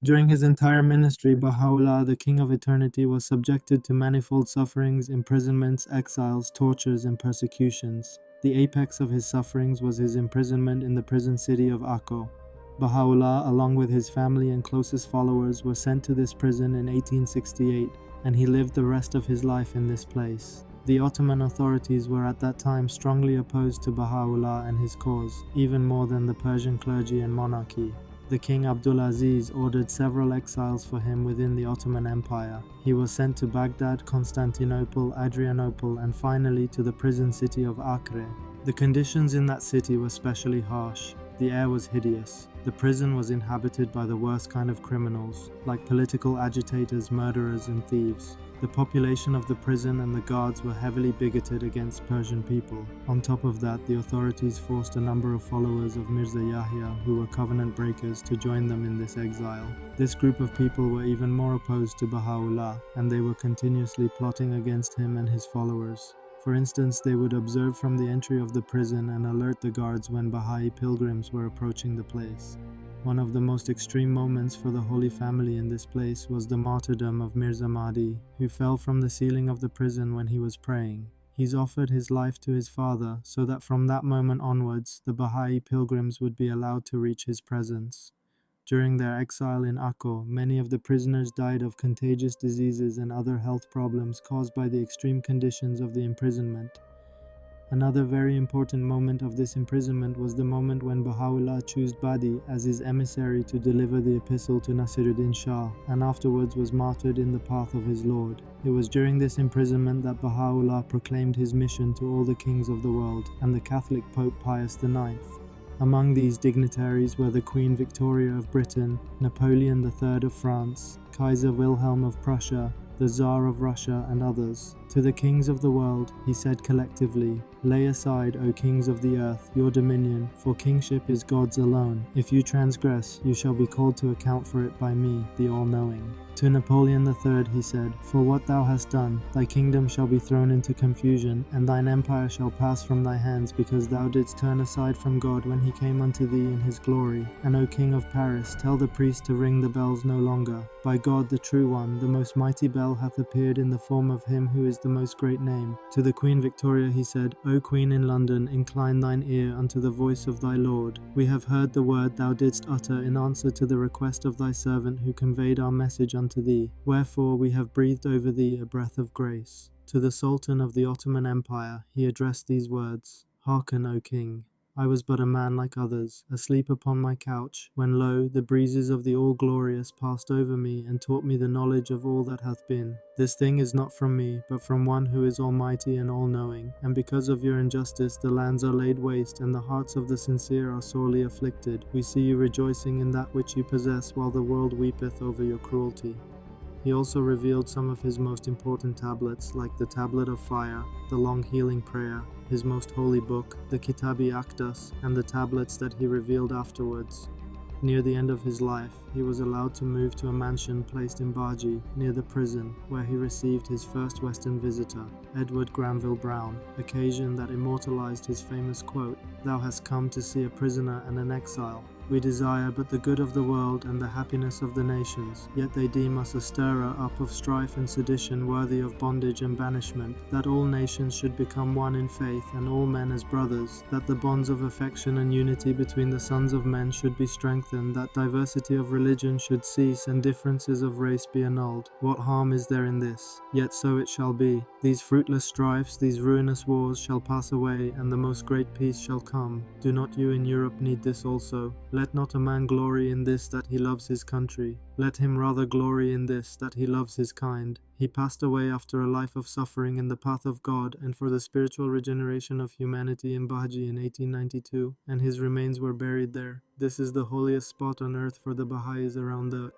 During his entire ministry, Bahá'u'llah, the King of Eternity, was subjected to manifold sufferings, imprisonments, exiles, tortures, and persecutions. The apex of his sufferings was his imprisonment in the prison city of Akko. Bahá'u'llah, along with his family and closest followers, were sent to this prison in 1868, and he lived the rest of his life in this place. The Ottoman authorities were at that time strongly opposed to Bahá'u'llah and his cause, even more than the Persian clergy and monarchy. The King Abdulaziz ordered several exiles for him within the Ottoman Empire. He was sent to Baghdad, Constantinople, Adrianople, and finally to the prison city of Acre. The conditions in that city were specially harsh. The air was hideous. The prison was inhabited by the worst kind of criminals, like political agitators, murderers, and thieves. The population of the prison and the guards were heavily bigoted against Persian people. On top of that, the authorities forced a number of followers of Mirza Yahya, who were covenant breakers, to join them in this exile. This group of people were even more opposed to Bahá'u'llah, and they were continuously plotting against him and his followers. For instance, they would observe from the entry of the prison and alert the guards when Bahá'í pilgrims were approaching the place. One of the most extreme moments for the Holy Family in this place was the martyrdom of Mirza Mahdi, who fell from the ceiling of the prison when he was praying. He's offered his life to his father so that from that moment onwards, the Bahá'í pilgrims would be allowed to reach his presence. During their exile in Akko, many of the prisoners died of contagious diseases and other health problems caused by the extreme conditions of the imprisonment. Another very important moment of this imprisonment was the moment when Bahá'u'llah chose Badi as his emissary to deliver the epistle to Nasiruddin Shah, and afterwards was martyred in the path of his Lord. It was during this imprisonment that Bahá'u'llah proclaimed his mission to all the kings of the world and the Catholic Pope Pius IX. Among these dignitaries were the Queen Victoria of Britain, Napoleon III of France, Kaiser Wilhelm of Prussia, the Tsar of Russia, and others. To the kings of the world, he said collectively, "Lay aside, O kings of the earth, your dominion, for kingship is God's alone. If you transgress, you shall be called to account for it by me, the all-knowing." To Napoleon III he said, "For what thou hast done, thy kingdom shall be thrown into confusion, and thine empire shall pass from thy hands, because thou didst turn aside from God when he came unto thee in his glory. And O King of Paris, tell the priest to ring the bells no longer. By God the true one, the most mighty bell hath appeared in the form of him who is the most great name." To the Queen Victoria he said, "O Queen in London, incline thine ear unto the voice of thy Lord. We have heard the word thou didst utter in answer to the request of thy servant who conveyed our message unto thee. Wherefore we have breathed over thee a breath of grace." To the Sultan of the Ottoman Empire he addressed these words, "Hearken, O King. I was but a man like others, asleep upon my couch, when lo, the breezes of the All-Glorious passed over me and taught me the knowledge of all that hath been. This thing is not from me, but from one who is almighty and all-knowing. And because of your injustice the lands are laid waste, and the hearts of the sincere are sorely afflicted. We see you rejoicing in that which you possess, while the world weepeth over your cruelty." He also revealed some of his most important tablets, like the Tablet of Fire, the Long Healing Prayer, his most holy book, the Kitab-i-Aqdas, and the tablets that he revealed afterwards. Near the end of his life, he was allowed to move to a mansion placed in Baji, near the prison, where he received his first Western visitor, Edward Granville Brown, occasion that immortalized his famous quote, "Thou hast come to see a prisoner and an exile. We desire but the good of the world and the happiness of the nations, yet they deem us a stirrer up of strife and sedition worthy of bondage and banishment, that all nations should become one in faith and all men as brothers, that the bonds of affection and unity between the sons of men should be strengthened, that diversity of religion should cease and differences of race be annulled. What harm is there in this? Yet so it shall be. These fruitless strifes, these ruinous wars shall pass away, and the most great peace shall come. Do not you in Europe need this also? Let not a man glory in this, that he loves his country. Let him rather glory in this, that he loves his kind." He passed away after a life of suffering in the path of God and for the spiritual regeneration of humanity in Baji in 1892, and his remains were buried there. This is the holiest spot on earth for the Baha'is around the